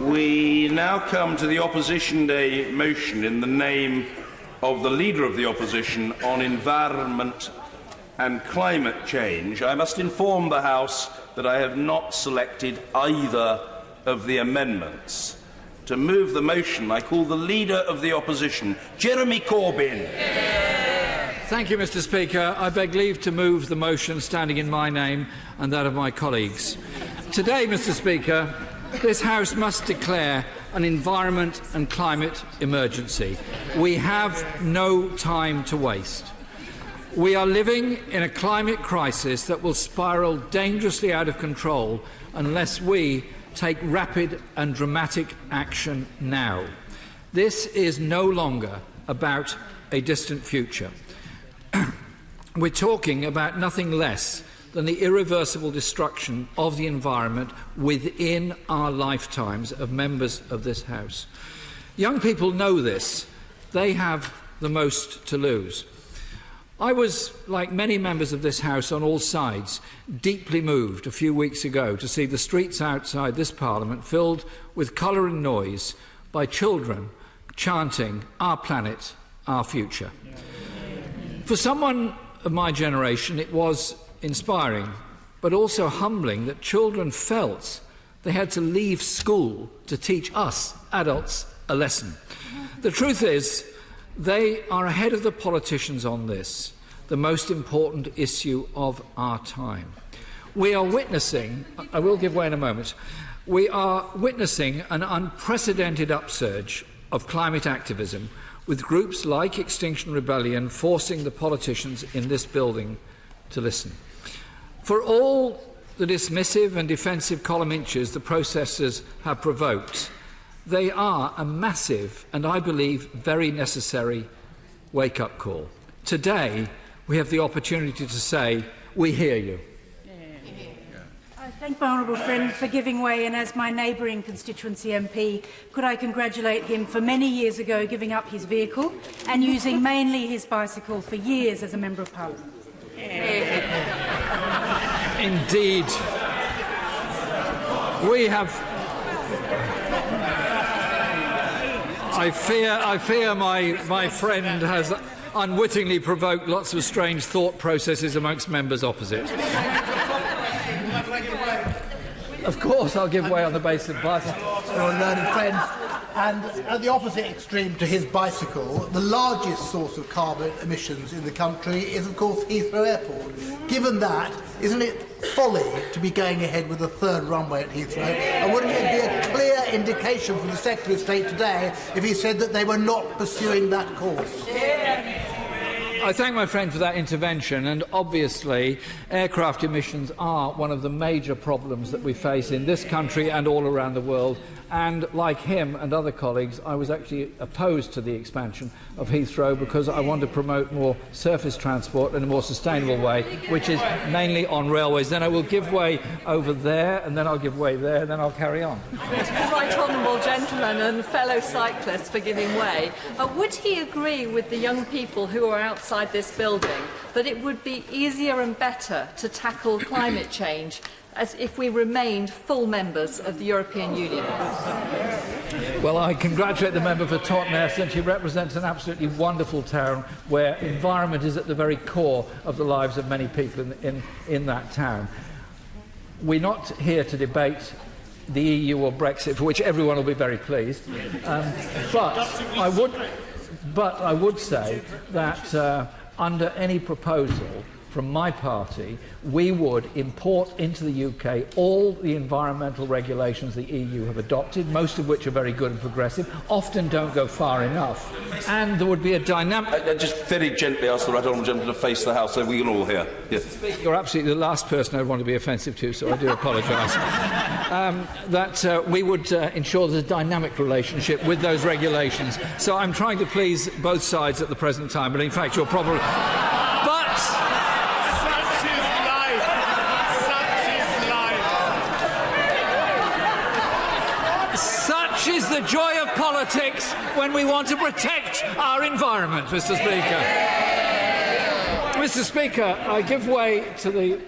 We now come to the Opposition Day motion in the name of the Leader of the Opposition on environment and climate change. I must inform the House that I have not selected either of the amendments. To move the motion, I call the Leader of the Opposition, Jeremy Corbyn. Thank you, Mr. Speaker. I beg leave to move the motion standing in my name and that of my colleagues. Today, Mr. Speaker, this House must declare an environment and climate emergency. We have no time to waste. We are living in a climate crisis that will spiral dangerously out of control unless we take rapid and dramatic action now. This is no longer about a distant future. We're talking about nothing less than the irreversible destruction of the environment within our lifetimes of members of this House. Young people know this. They have the most to lose. I was, like many members of this House on all sides, deeply moved a few weeks ago to see the streets outside this Parliament filled with colour and noise by children chanting, "Our planet, our future." For someone of my generation, it was inspiring, but also humbling that children felt they had to leave school to teach us, adults, a lesson. The truth is, they are ahead of the politicians on this, the most important issue of our time. We are witnessing, I will give way in a moment, we are witnessing an unprecedented upsurge of climate activism, with groups like Extinction Rebellion forcing the politicians in this building to listen. For all the dismissive and defensive column inches the protesters have provoked, they are a massive and, I believe, very necessary wake-up call. Today, we have the opportunity to say, we hear you. I thank my honourable friend for giving way, and as my neighbouring constituency MP, could I congratulate him for many years ago giving up his vehicle and using mainly his bicycle for years as a Member of Parliament. Indeed. We have... I fear my friend has unwittingly provoked lots of strange thought processes amongst members opposite. Of course I'll give way on the basis of bicycle. Your learned friends. And at the opposite extreme to his bicycle, the largest source of carbon emissions in the country is, of course, Heathrow Airport. Given that, isn't it folly to be going ahead with a third runway at Heathrow? And wouldn't it be a clear indication from the Secretary of State today if he said that they were not pursuing that course? I thank my friend for that intervention, and obviously aircraft emissions are one of the major problems that we face in this country and all around the world. And like him and other colleagues, I was actually opposed to the expansion of Heathrow because I want to promote more surface transport in a more sustainable way, which is mainly on railways. Then I will give way over there, and then I'll give way there, and then I'll carry on. Right honourable gentleman and fellow cyclists for giving way. Would he agree with the young people who are outside this building that it would be easier and better to tackle climate change as if we remained full members of the European Union? Well, I congratulate the member for Totnes, since she represents an absolutely wonderful town where environment is at the very core of the lives of many people in that town. We're not here to debate the EU or Brexit, for which everyone will be very pleased. But I would say that under any proposal from my party, we would import into the UK all the environmental regulations the EU have adopted, most of which are very good and progressive, often don't go far enough, and there would be a dynamic... I just very gently ask the right honourable gentleman to face the House so we can all hear. Yes. You're absolutely the last person I want to be offensive to, so I do apologise. We would ensure there's a dynamic relationship with those regulations. So I'm trying to please both sides at the present time, but in fact you're probably... Such is the joy of politics when we want to protect our environment, Mr. Speaker. Mr. Speaker, I give way to the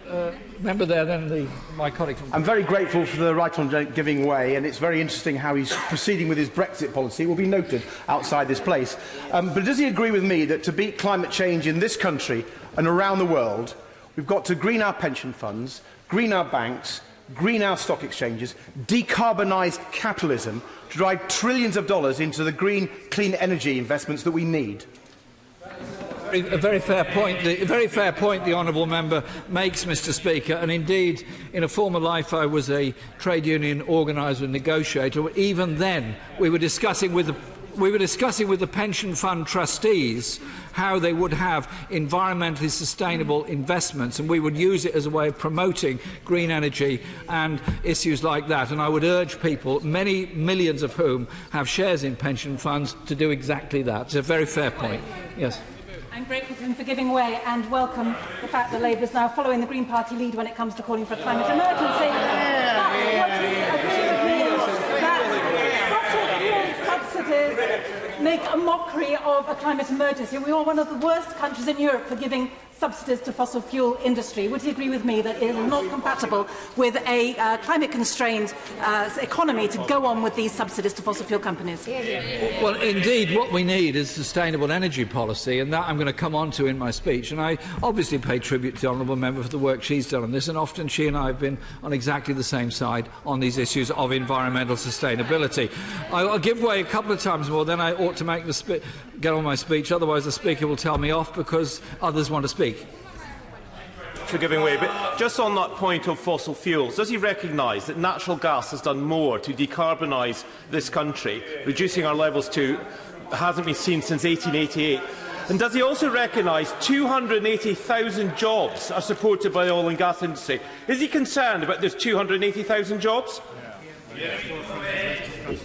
member there, then my colleague. I'm very grateful for the right on giving way, and it's very interesting how he's proceeding with his Brexit policy. It will be noted outside this place. But does he agree with me that to beat climate change in this country and around the world, we've got to green our pension funds, green our banks, green our stock exchanges, decarbonise capitalism to drive trillions of dollars into the green, clean energy investments that we need? A very fair point. The honourable member makes, Mr. Speaker, and indeed, in a former life, I was a trade union organiser and negotiator. Even then, we were discussing with the pension fund trustees how they would have environmentally sustainable investments, and we would use it as a way of promoting green energy and issues like that. And I would urge people, many millions of whom have shares in pension funds, to do exactly that. It's a very fair point. Yes. I'm grateful to him for giving way and welcome the fact that Labour is now following the Green Party lead when it comes to calling for a climate emergency. Subsidies make a mockery of a climate emergency. We are one of the worst countries in Europe for giving subsidies to fossil fuel industry. Would he agree with me that it is not compatible with a climate-constrained economy to go on with these subsidies to fossil fuel companies? Well, indeed, what we need is sustainable energy policy, and that I'm going to come on to in my speech. And I obviously pay tribute to the honourable member for the work she's done on this, and often she and I have been on exactly the same side on these issues of environmental sustainability. I'll give way a couple of times more, then I ought to get on my speech, otherwise the Speaker will tell me off because others want to speak. For giving way, but just on that point of fossil fuels, does he recognise that natural gas has done more to decarbonise this country, reducing our levels to hasn't been seen since 1888? And does he also recognise 280,000 jobs are supported by the oil and gas industry? Is he concerned about those 280,000 jobs?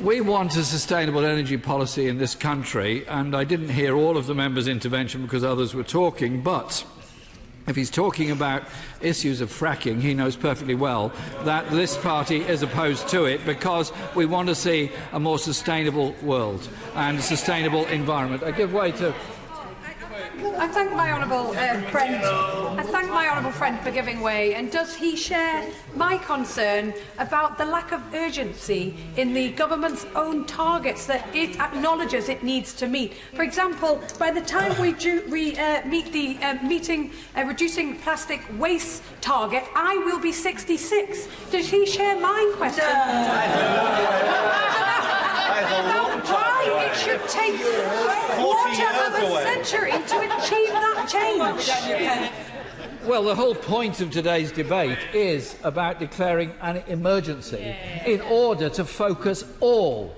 We want a sustainable energy policy in this country, and I didn't hear all of the members' intervention because others were talking, but if he's talking about issues of fracking, he knows perfectly well that this party is opposed to it because we want to see a more sustainable world and a sustainable environment. I give way to... I thank my honourable friend for giving way. And does he share my concern about the lack of urgency in the government's own targets that it acknowledges it needs to meet? For example, by the time we meet the reducing plastic waste target, I will be 66. Does he share my question? Why it should take a quarter of a century to achieve that change? Well, the whole point of today's debate is about declaring an emergency in order to focus all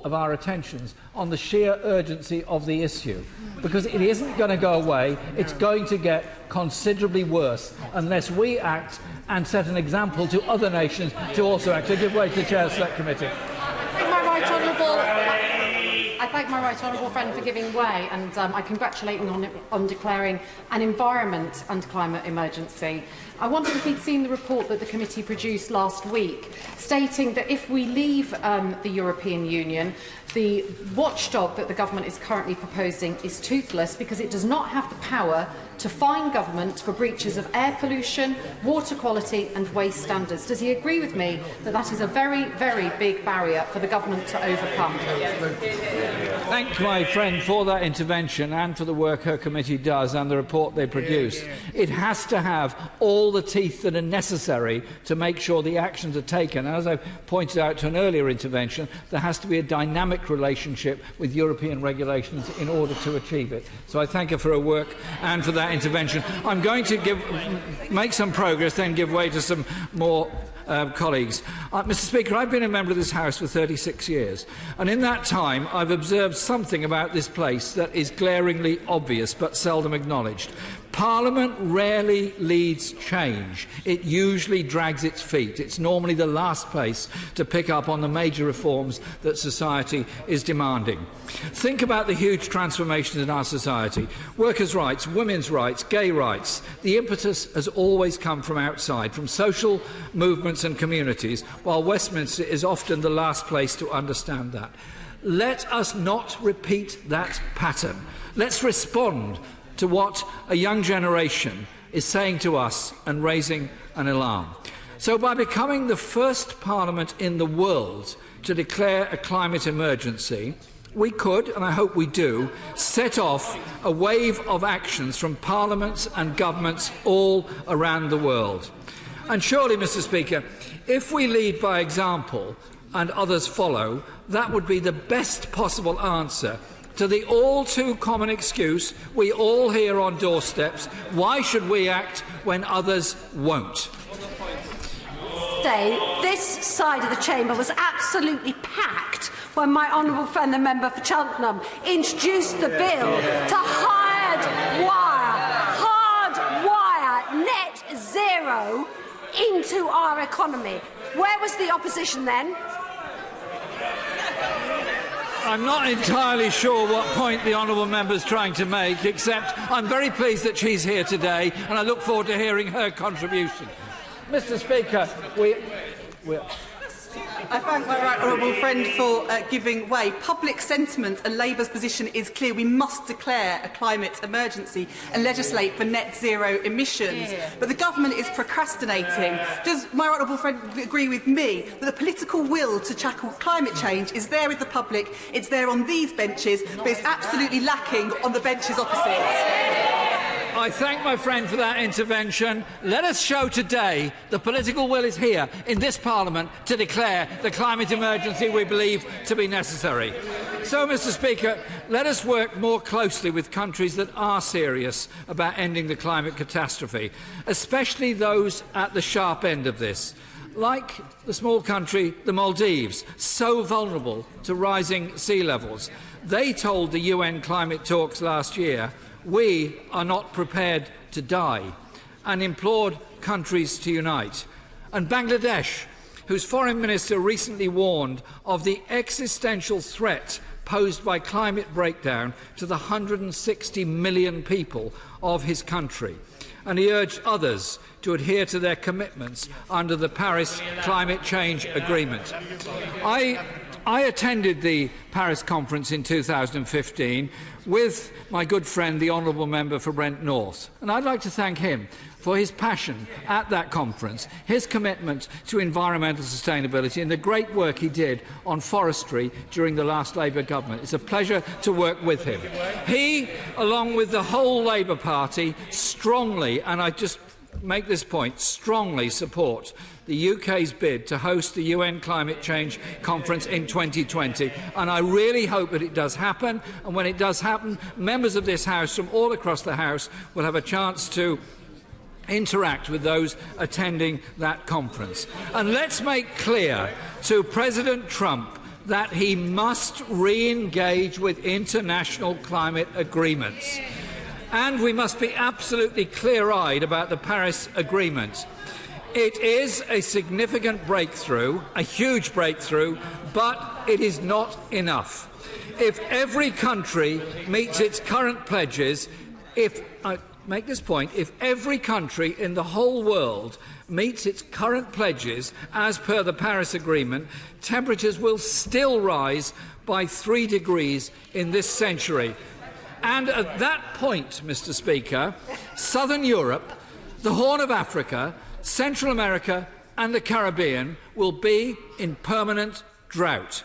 of our attentions on the sheer urgency of the issue, because it isn't going to go away. It's going to get considerably worse unless we act and set an example to other nations to also act. So give way to the Chair of the Select Committee. I thank my right honourable friend for giving way, and I congratulate him on declaring an environment and climate emergency. I wondered if he'd seen the report that the committee produced last week, stating that if we leave the European Union, the watchdog that the government is currently proposing is toothless because it does not have the power to fine government for breaches of air pollution, water quality and waste standards. Does he agree with me that that is a very, very big barrier for the government to overcome? Thank my friend for that intervention and for the work her committee does and the report they produce. It has to have all the teeth that are necessary to make sure the actions are taken. As I pointed out to an earlier intervention, there has to be a dynamic relationship with European regulations in order to achieve it. So I thank her for her work and for that intervention. I'm going to make some progress, then give way to some more colleagues. Mr. Speaker, I've been a member of this House for 36 years, and in that time I've observed something about this place that is glaringly obvious but seldom acknowledged. Parliament rarely leads change. It usually drags its feet. It's normally the last place to pick up on the major reforms that society is demanding. Think about the huge transformations in our society. Workers' rights, women's rights, gay rights. The impetus has always come from outside, from social movements and communities, while Westminster is often the last place to understand that. Let us not repeat that pattern. Let's respond to what a young generation is saying to us and raising an alarm. So by becoming the first parliament in the world to declare a climate emergency, we could, and I hope we do, set off a wave of actions from parliaments and governments all around the world. And surely, Mr. Speaker, if we lead by example and others follow, that would be the best possible answer to the all too common excuse we all hear on doorsteps: why should we act when others won't? This side of the chamber was absolutely packed when my honourable friend, the member for Cheltenham, introduced the bill to hardwire net zero into our economy. Where was the opposition then? I'm not entirely sure what point the honourable member is trying to make, except I'm very pleased that she's here today, and I look forward to hearing her contribution. Mr. Speaker, I thank my right honourable friend for giving way. Public sentiment and Labour's position is clear. We must declare a climate emergency and legislate for net zero emissions. But the government is procrastinating. Does my right honourable friend agree with me that the political will to tackle climate change is there with the public, it's there on these benches, but it's absolutely lacking on the benches opposite? I thank my friend for that intervention. Let us show today the political will is here in this Parliament to declare the climate emergency we believe to be necessary. So, Mr. Speaker, let us work more closely with countries that are serious about ending the climate catastrophe, especially those at the sharp end of this, like the small country, the Maldives, so vulnerable to rising sea levels. They told the UN climate talks last year, "We are not prepared to die," and implored countries to unite. And Bangladesh, whose foreign minister recently warned of the existential threat posed by climate breakdown to the 160 million people of his country. And he urged others to adhere to their commitments under the Paris Climate Change Agreement. I attended the Paris conference in 2015 with my good friend, the honourable member for Brent North, and I'd like to thank him for his passion at that conference, his commitment to environmental sustainability and the great work he did on forestry during the last Labour government. It's a pleasure to work with him. He, along with the whole Labour Party, strongly, and I just make this point, strongly support the UK's bid to host the UN Climate Change Conference in 2020. And I really hope that it does happen. And when it does happen, members of this House from all across the House will have a chance to interact with those attending that conference. And let's make clear to President Trump that he must re-engage with international climate agreements. And we must be absolutely clear-eyed about the Paris Agreement. It is a significant breakthrough, a huge breakthrough, but it is not enough. If every country meets its current pledges, if every country in the whole world meets its current pledges as per the Paris Agreement, temperatures will still rise by 3 degrees in this century. And at that point, Mr. Speaker, Southern Europe, the Horn of Africa, Central America and the Caribbean will be in permanent drought.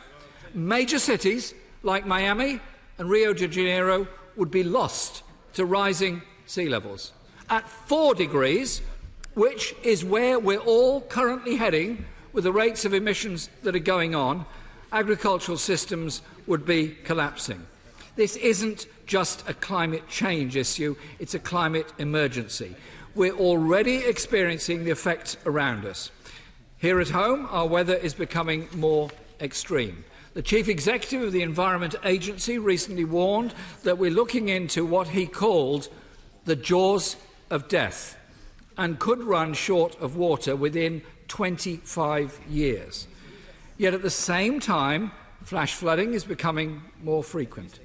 Major cities like Miami and Rio de Janeiro would be lost to rising sea levels. At 4 degrees, which is where we're all currently heading with the rates of emissions that are going on, agricultural systems would be collapsing. This isn't just a climate change issue, it's a climate emergency. We're already experiencing the effects around us. Here at home, our weather is becoming more extreme. The Chief Executive of the Environment Agency recently warned that we're looking into what he called the jaws of death and could run short of water within 25 years. Yet at the same time, flash flooding is becoming more frequent.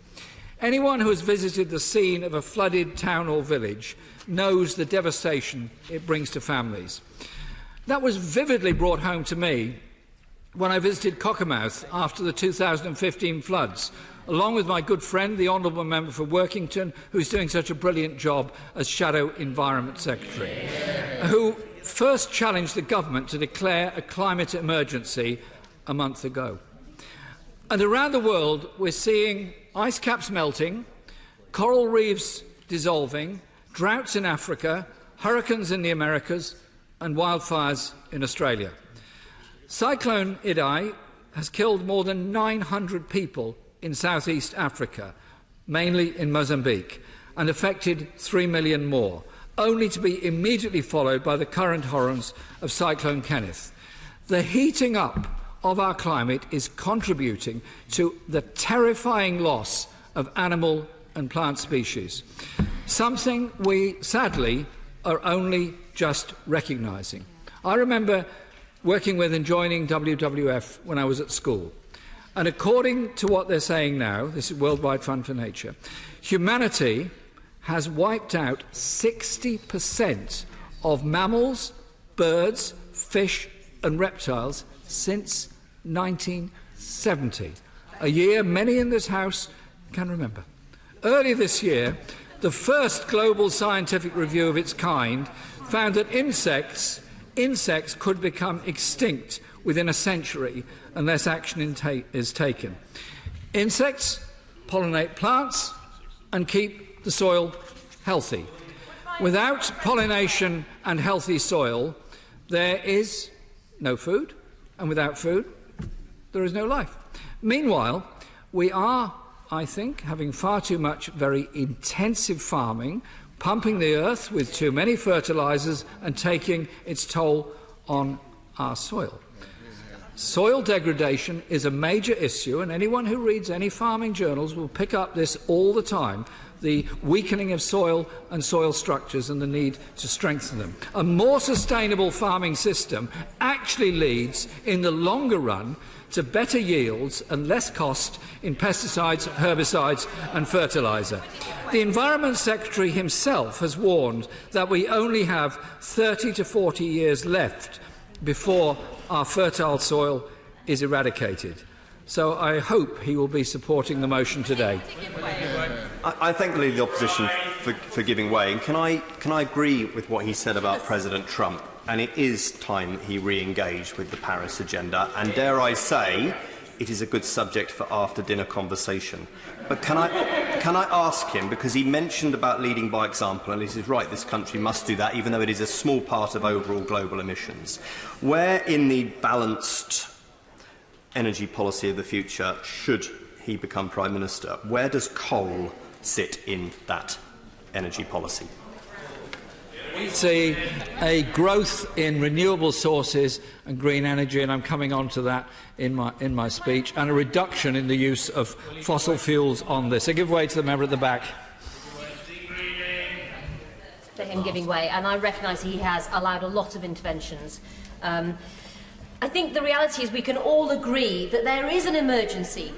Anyone who has visited the scene of a flooded town or village knows the devastation it brings to families. That was vividly brought home to me when I visited Cockermouth after the 2015 floods along with my good friend, the Honourable Member for Workington, who's doing such a brilliant job as Shadow Environment Secretary, who first challenged the government to declare a climate emergency a month ago. And around the world, we're seeing ice caps melting, coral reefs dissolving, droughts in Africa, hurricanes in the Americas, and wildfires in Australia. Cyclone Idai has killed more than 900 people in southeast Africa, mainly in Mozambique, and affected 3 million more, only to be immediately followed by the current horrors of Cyclone Kenneth. The heating up of our climate is contributing to the terrifying loss of animal and plant species, something we, sadly, are only just recognising. I remember working with and joining WWF when I was at school, and according to what they're saying now, this is Worldwide Fund for Nature, humanity has wiped out 60% of mammals, birds, fish and reptiles since 1970, a year many in this House can remember. Earlier this year, the first global scientific review of its kind found that insects could become extinct within a century unless action is taken. Insects pollinate plants and keep the soil healthy. Without pollination and healthy soil, there is no food, and without food, there is no life. Meanwhile, we are, I think, having far too much very intensive farming, pumping the earth with too many fertilisers and taking its toll on our soil. Soil degradation is a major issue, and anyone who reads any farming journals will pick up this all the time, the weakening of soil and soil structures and the need to strengthen them. A more sustainable farming system actually leads, in the longer run, to better yields and less cost in pesticides, herbicides and fertiliser. The Environment Secretary himself has warned that we only have 30 to 40 years left before our fertile soil is eradicated. So I hope he will be supporting the motion today. I thank the Leader of the Opposition for giving way. And can I agree with what he said about President Trump? And it is time he re-engaged with the Paris agenda. And dare I say, it is a good subject for after-dinner conversation. But can I ask him, because he mentioned about leading by example, and he says, right, this country must do that, even though it is a small part of overall global emissions. Where in the balanced energy policy of the future, should he become Prime Minister, where does coal sit in that energy policy? We see a growth in renewable sources and green energy, and I'm coming on to that in my speech, and a reduction in the use of fossil fuels on this. I give way to the member at the back. For him giving way, and I recognise he has allowed a lot of interventions. I think the reality is we can all agree that there is an emergency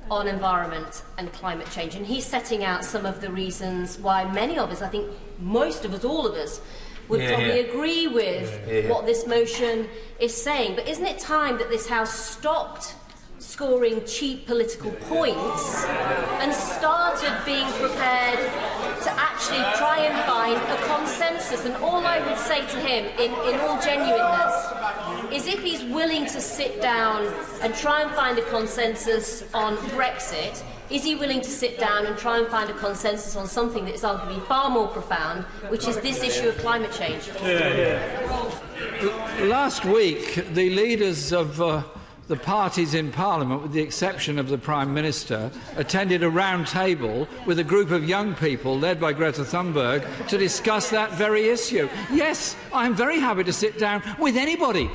on environment and climate change, and he's setting out some of the reasons why many of us, I think most of us, all of us, would probably agree with what this motion is saying. But isn't it time that this House stopped scoring cheap political points and started being prepared to actually try and find a consensus? And all I would say to him, in all genuineness, is if he's willing to sit down and try and find a consensus on Brexit, is he willing to sit down and try and find a consensus on something that is arguably far more profound, which is this issue of climate change? Last week, the leaders of the parties in Parliament, with the exception of the Prime Minister, attended a round table with a group of young people led by Greta Thunberg to discuss that very issue. Yes, I'm very happy to sit down with anybody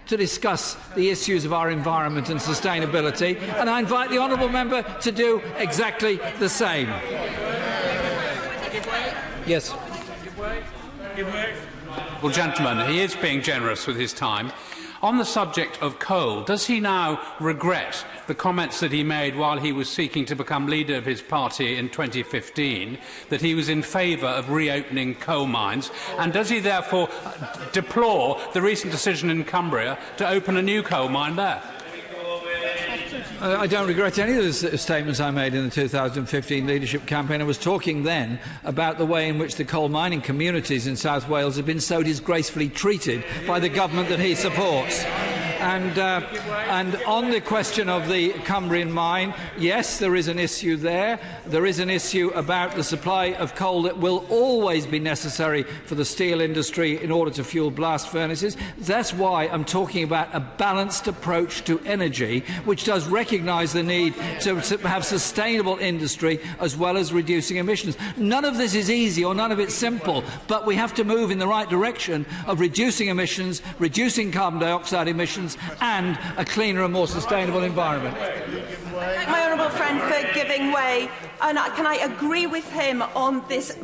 to discuss the issues of our environment and sustainability, and I invite the honourable member to do exactly the same. Yes. Well, gentlemen, he is being generous with his time. On the subject of coal, does he now regret the comments that he made while he was seeking to become leader of his party in 2015, that he was in favour of reopening coal mines? And does he therefore deplore the recent decision in Cumbria to open a new coal mine there? I don't regret any of the statements I made in the 2015 leadership campaign. I was talking then about the way in which the coal mining communities in South Wales have been so disgracefully treated by the government that he supports. And on the question of the Cumbrian mine, yes, there is an issue there. There is an issue about the supply of coal that will always be necessary for the steel industry in order to fuel blast furnaces. That's why I'm talking about a balanced approach to energy, which does recognise the need to have sustainable industry as well as reducing emissions. None of this is easy or none of it's simple, but we have to move in the right direction of reducing emissions, reducing carbon dioxide emissions, and a cleaner and more sustainable environment. Thank my honourable friend for giving way. And can I agree with him on this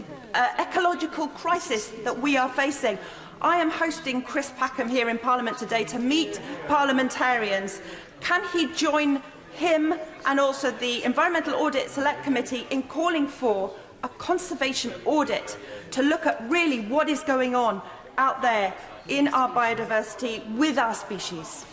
ecological crisis that we are facing? I am hosting Chris Packham here in Parliament today to meet parliamentarians. Can he join him and also the Environmental Audit Select Committee in calling for a conservation audit to look at really what is going on out there in our biodiversity with our species?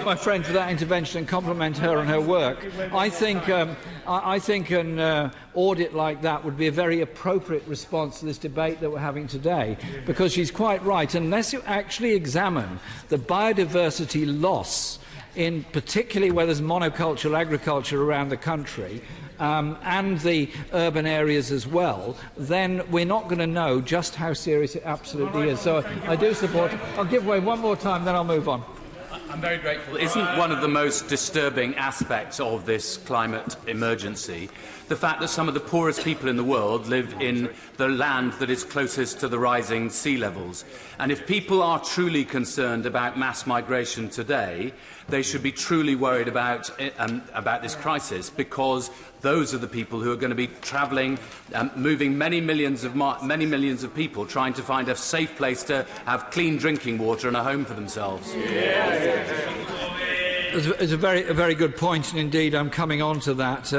My friend for that intervention and compliment her on her work. I think an audit like that would be a very appropriate response to this debate that we're having today, because she's quite right. Unless you actually examine the biodiversity loss, in particularly where there's monocultural agriculture around the country, and the urban areas as well, then we're not going to know just how serious it absolutely is. So I do support. I'll give way one more time, then I'll move on. I'm very grateful. Isn't one of the most disturbing aspects of this climate emergency the fact that some of the poorest people in the world live in the land that is closest to the rising sea levels? And if people are truly concerned about mass migration today, they should be truly worried about this crisis, because those are the people who are going to be travelling, moving many millions of people trying to find a safe place to have clean drinking water and a home for themselves. It's a very good point, and indeed I'm coming on to that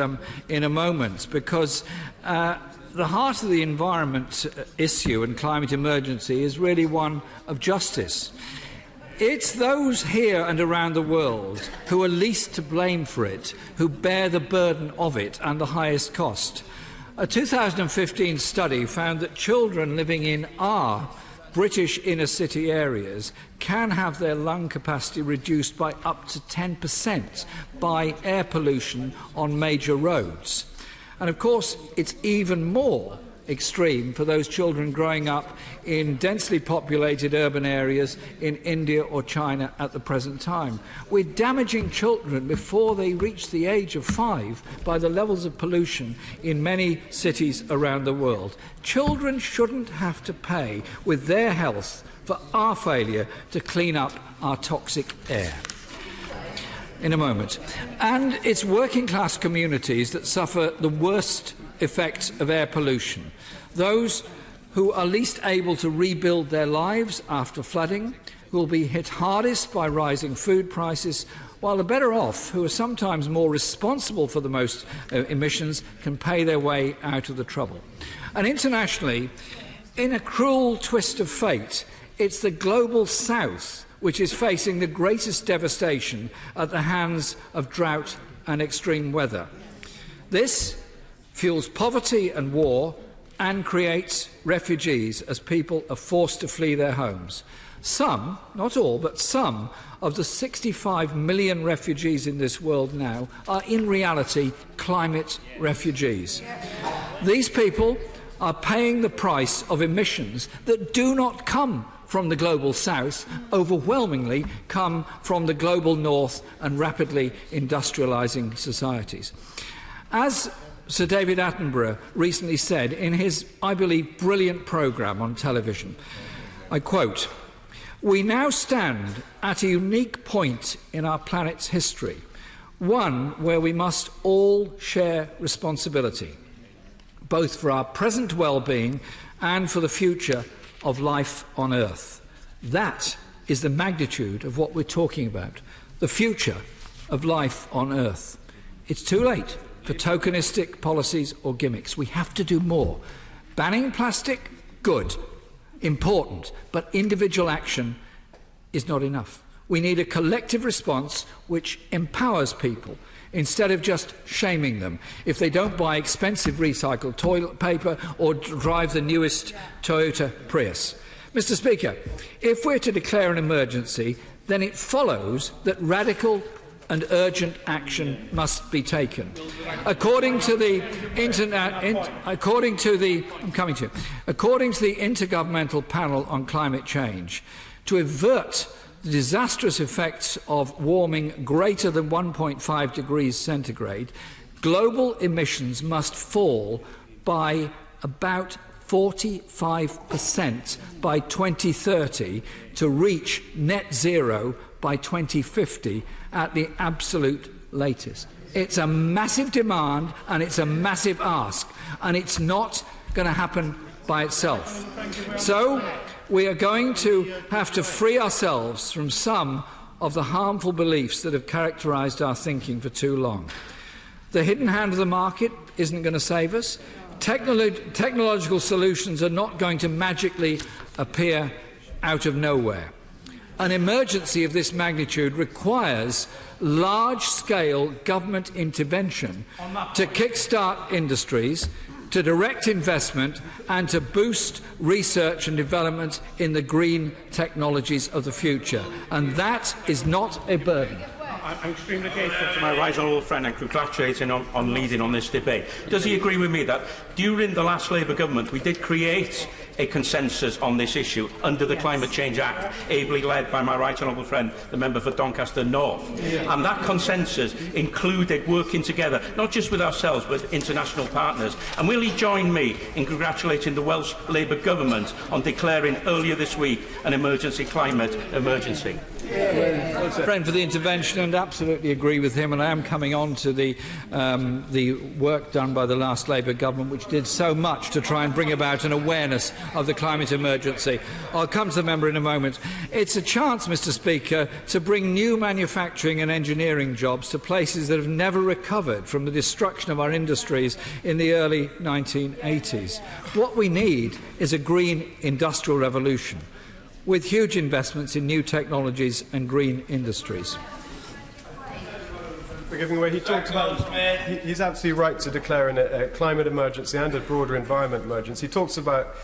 in a moment, because the heart of the environment issue and climate emergency is really one of justice. It's those here and around the world who are least to blame for it, who bear the burden of it and the highest cost. A 2015 study found that children living in our British inner city areas can have their lung capacity reduced by up to 10% by air pollution on major roads. And of course, it's even more extreme for those children growing up in densely populated urban areas in India or China at the present time. We're damaging children before they reach the age of 5 by the levels of pollution in many cities around the world. Children shouldn't have to pay with their health for our failure to clean up our toxic air. In a moment. And it's working class communities that suffer the worst effects of air pollution. Those who are least able to rebuild their lives after flooding will be hit hardest by rising food prices, while the better off, who are sometimes more responsible for the most emissions, can pay their way out of the trouble. And internationally, in a cruel twist of fate, it's the global south which is facing the greatest devastation at the hands of drought and extreme weather. This fuels poverty and war and creates refugees as people are forced to flee their homes. Some, not all, but some of the 65 million refugees in this world now are in reality climate refugees. These people are paying the price of emissions that do not come from the global south, overwhelmingly come from the global north and rapidly industrialising societies. As Sir David Attenborough recently said in his, I believe, brilliant programme on television, I quote, "We now stand at a unique point in our planet's history, one where we must all share responsibility, both for our present well-being and for the future of life on Earth." That is the magnitude of what we're talking about, the future of life on Earth. It's too late for tokenistic policies or gimmicks. We have to do more. Banning plastic, good, important, but individual action is not enough. We need a collective response which empowers people, instead of just shaming them if they don't buy expensive recycled toilet paper or drive the newest Toyota Prius. Mr. Speaker, if we're to declare an emergency, then it follows that radical and urgent action must be taken. According to the Intergovernmental Panel on Climate Change, to avert the disastrous effects of warming greater than 1.5 degrees centigrade, global emissions must fall by about 45% by 2030 to reach net zero by 2050 at the absolute latest. It's a massive demand and it's a massive ask, and it's not going to happen by itself. So we are going to have to free ourselves from some of the harmful beliefs that have characterised our thinking for too long. The hidden hand of the market isn't going to save us. Technological solutions are not going to magically appear out of nowhere. An emergency of this magnitude requires large-scale government intervention to kickstart industries, to direct investment and to boost research and development in the green technologies of the future. And that is not a burden. I'm extremely grateful to my right honourable friend and congratulate him on leading on this debate. Does he agree with me that during the last Labour government we did create a consensus on this issue under the Climate Change Act, ably led by my right honourable friend, the member for Doncaster North? And that consensus included working together, not just with ourselves, but international partners. And will he join me in congratulating the Welsh Labour government on declaring earlier this week an emergency climate emergency? Friend for the intervention, and absolutely agree with him. And I am coming on to the work done by the last Labour government, which did so much to try and bring about an awareness of the climate emergency. I'll come to the member in a moment. It's a chance, Mr. Speaker, to bring new manufacturing and engineering jobs to places that have never recovered from the destruction of our industries in the early 1980s. What we need is a green industrial revolution, with huge investments in new technologies and green industries. For giving way, he talked about he's absolutely right to declare a climate emergency and a broader environment emergency. He talks about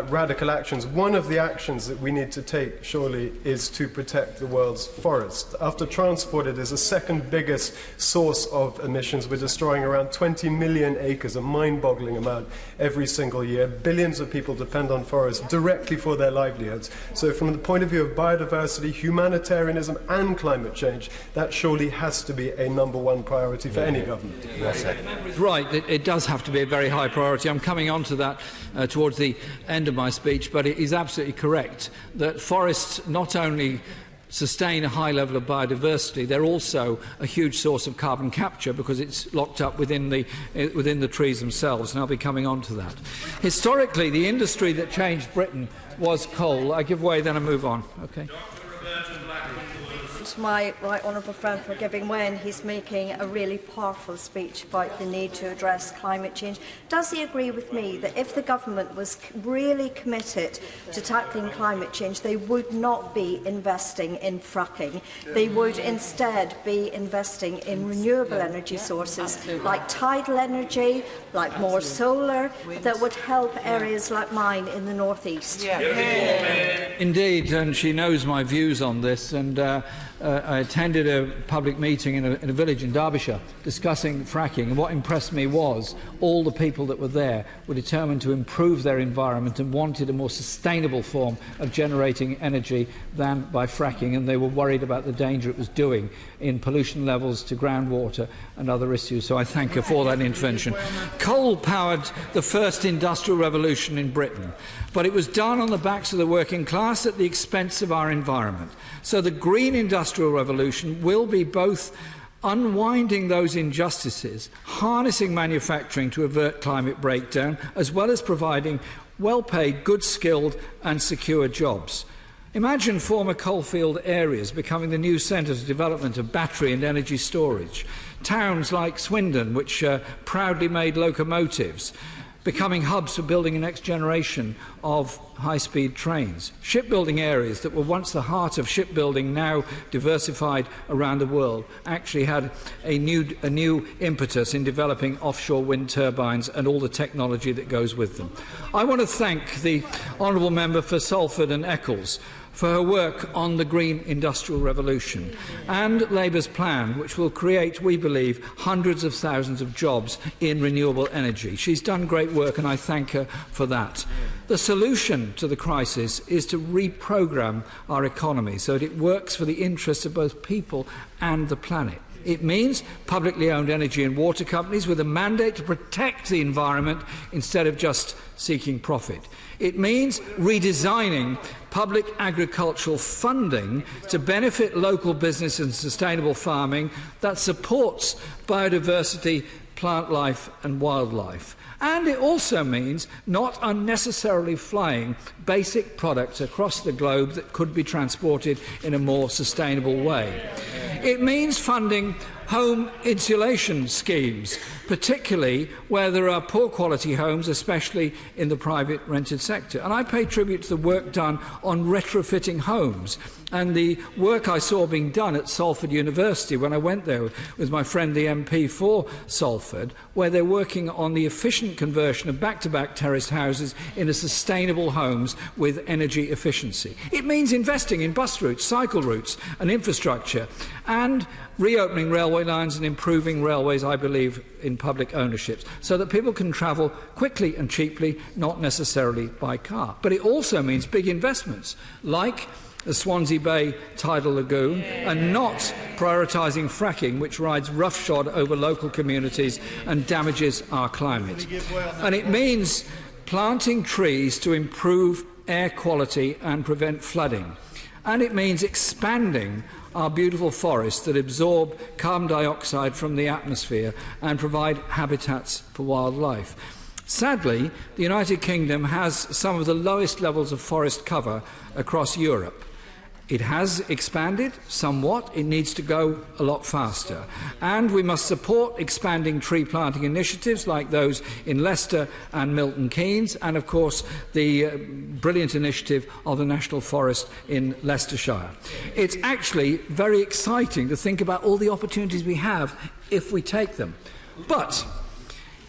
radical actions. One of the actions that we need to take, surely, is to protect the world's forests. After transport, it is the second biggest source of emissions. We're destroying around 20 million acres, a mind-boggling amount, every single year. Billions of people depend on forests directly for their livelihoods. So from the point of view of biodiversity, humanitarianism and climate change, that surely has to be a #1 priority for any government. Right, it does have to be a very high priority. I'm coming on to that towards the end of my speech, but it is absolutely correct that forests not only sustain a high level of biodiversity, they're also a huge source of carbon capture because it's locked up within the trees themselves, and I'll be coming on to that. Historically, the industry that changed Britain was coal. I give way, then I move on. Okay. My right honourable friend for giving way, and he's making a really powerful speech about the need to address climate change. Does he agree with me that if the government was really committed to tackling climate change, they would not be investing in fracking? They would instead be investing in renewable energy sources like tidal energy, like more solar, that would help areas like mine in the northeast. Indeed, and she knows my views on this, and I attended a public meeting in a village in Derbyshire discussing fracking, and what impressed me was all the people that were there were determined to improve their environment and wanted a more sustainable form of generating energy than by fracking, and they were worried about the danger it was doing in pollution levels to groundwater and other issues. So I thank her for that intervention. Coal powered the first industrial revolution in Britain, but it was done on the backs of the working class at the expense of our environment. So the green industrial revolution will be both unwinding those injustices, harnessing manufacturing to avert climate breakdown, as well as providing well-paid, good-skilled and secure jobs. Imagine former coalfield areas becoming the new centres of development of battery and energy storage. Towns like Swindon, which proudly made locomotives. becoming hubs for building a next generation of high-speed trains. Shipbuilding areas that were once the heart of shipbuilding, now diversified around the world, actually had a new impetus in developing offshore wind turbines and all the technology that goes with them. I want to thank the honourable member for Salford and Eccles for her work on the Green Industrial Revolution and Labour's plan, which will create, we believe, hundreds of thousands of jobs in renewable energy. She's done great work and I thank her for that. The solution to the crisis is to reprogram our economy so that it works for the interests of both people and the planet. It means publicly owned energy and water companies with a mandate to protect the environment instead of just seeking profit. It means redesigning public agricultural funding to benefit local business and sustainable farming that supports biodiversity, plant life and wildlife. And it also means not unnecessarily flying basic products across the globe that could be transported in a more sustainable way. It means funding home insulation schemes, particularly where there are poor quality homes, especially in the private rented sector. And I pay tribute to the work done on retrofitting homes and the work I saw being done at Salford University when I went there with my friend the MP for Salford, where they're working on the efficient conversion of back-to-back terraced houses into sustainable homes with energy efficiency. It means investing in bus routes, cycle routes and infrastructure, and reopening railway lines and improving railways, I believe, in public ownership, so that people can travel quickly and cheaply, not necessarily by car. But it also means big investments, like the Swansea Bay tidal lagoon, and not prioritising fracking, which rides roughshod over local communities and damages our climate. And it means planting trees to improve air quality and prevent flooding. And it means expanding our beautiful forests that absorb carbon dioxide from the atmosphere and provide habitats for wildlife. Sadly, the United Kingdom has some of the lowest levels of forest cover across Europe. It has expanded somewhat. It needs to go a lot faster. And we must support expanding tree planting initiatives like those in Leicester and Milton Keynes, and of course the brilliant initiative of the National Forest in Leicestershire. It's actually very exciting to think about all the opportunities we have if we take them. But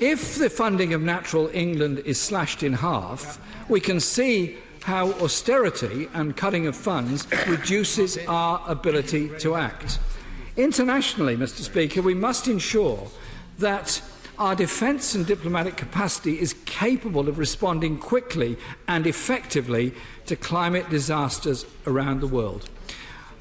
if the funding of Natural England is slashed in half, we can see how austerity and cutting of funds reduces our ability to act. Internationally, Mr. Speaker, we must ensure that our defence and diplomatic capacity is capable of responding quickly and effectively to climate disasters around the world.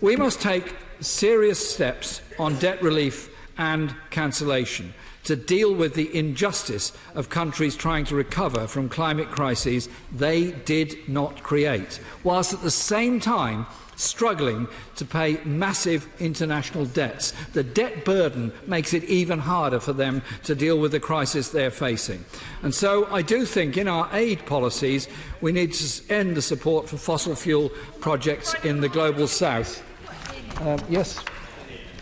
We must take serious steps on debt relief and cancellation to deal with the injustice of countries trying to recover from climate crises they did not create, whilst at the same time struggling to pay massive international debts. The debt burden makes it even harder for them to deal with the crisis they're facing. And so I do think in our aid policies we need to end the support for fossil fuel projects in the global south. Yes.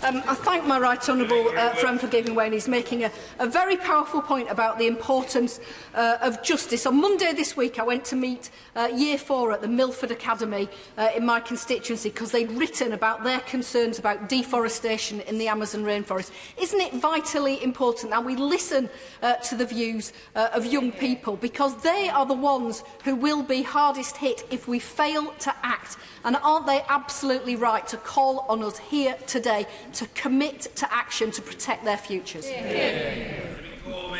I thank my right honourable friend for giving way, and he's making a very powerful point about the importance of justice. On Monday this week I went to meet Year 4 at the Milford Academy in my constituency because they'd written about their concerns about deforestation in the Amazon rainforest. Isn't it vitally important that we listen to the views of young people, because they are the ones who will be hardest hit if we fail to act? And aren't they absolutely right to call on us here today to commit to action to protect their futures?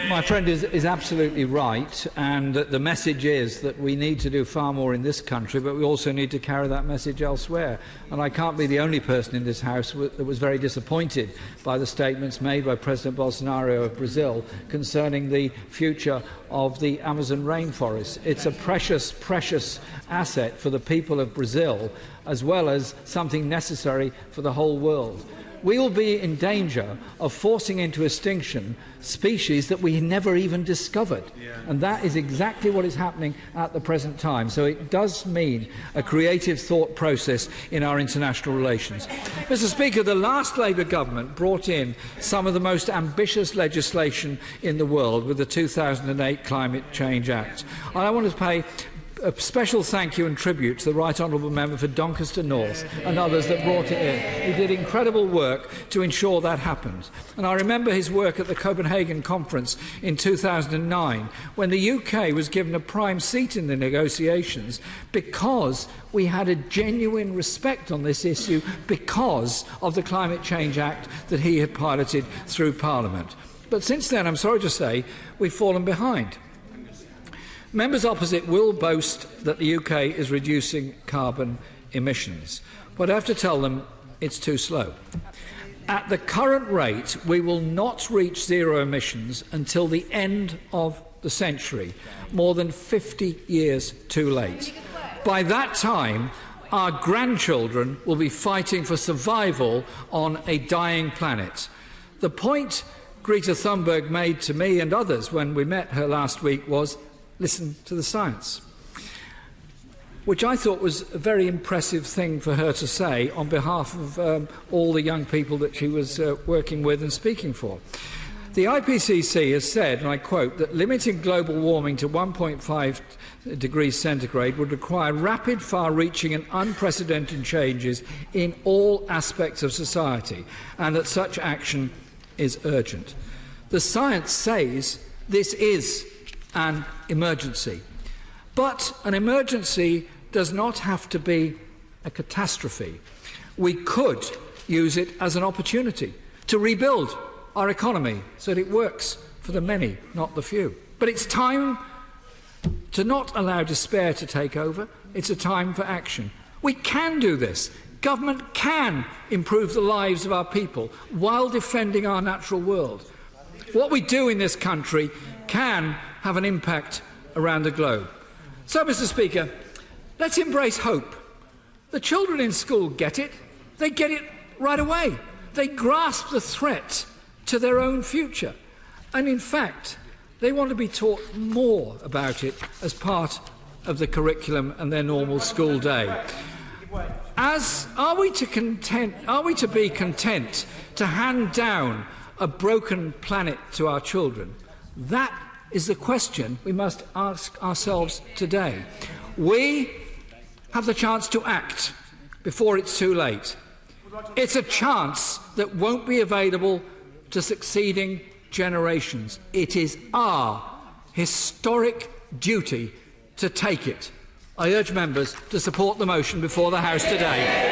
My friend is absolutely right, and the message is that we need to do far more in this country, but we also need to carry that message elsewhere. And I can't be the only person in this House that was very disappointed by the statements made by President Bolsonaro of Brazil concerning the future of the Amazon rainforest. It's a precious, precious asset for the people of Brazil, as well as something necessary for the whole world. we will be in danger of forcing into extinction species that we never even discovered. And that is exactly what is happening at the present time. So it does mean a creative thought process in our international relations. Mr. Speaker, the last Labour government brought in some of the most ambitious legislation in the world with the 2008 Climate Change Act. And I want to pay a special thank you and tribute to the Right Honourable Member for Doncaster North and others that brought it in. He did incredible work to ensure that happened. And I remember his work at the Copenhagen conference in 2009, when the UK was given a prime seat in the negotiations because we had a genuine respect on this issue because of the Climate Change Act that he had piloted through Parliament. But since then, I'm sorry to say, we've fallen behind. Members opposite will boast that the UK is reducing carbon emissions, but I have to tell them it's too slow. At the current rate, we will not reach zero emissions until the end of the century, more than 50 years too late. By that time, our grandchildren will be fighting for survival on a dying planet. The point Greta Thunberg made to me and others when we met her last week was, listen to the science, which I thought was a very impressive thing for her to say on behalf of all the young people that she was working with and speaking for. The IPCC has said, and I quote, that limiting global warming to 1.5 degrees centigrade would require rapid, far-reaching and unprecedented changes in all aspects of society, and that such action is urgent. The science says this is an emergency. But an emergency does not have to be a catastrophe. We could use it as an opportunity to rebuild our economy so that it works for the many, not the few. But it's time to not allow despair to take over. It's a time for action. We can do this. Government can improve the lives of our people while defending our natural world. What we do in this country can have an impact around the globe. So, Mr. Speaker, let's embrace hope. The children in school get it. They get it right away. They grasp the threat to their own future. And in fact, they want to be taught more about it as part of the curriculum and their normal school day. Are we to be content to hand down a broken planet to our children? That is the question we must ask ourselves today. We have the chance to act before it's too late. It's a chance that won't be available to succeeding generations. It is our historic duty to take it. I urge members to support the motion before the House today.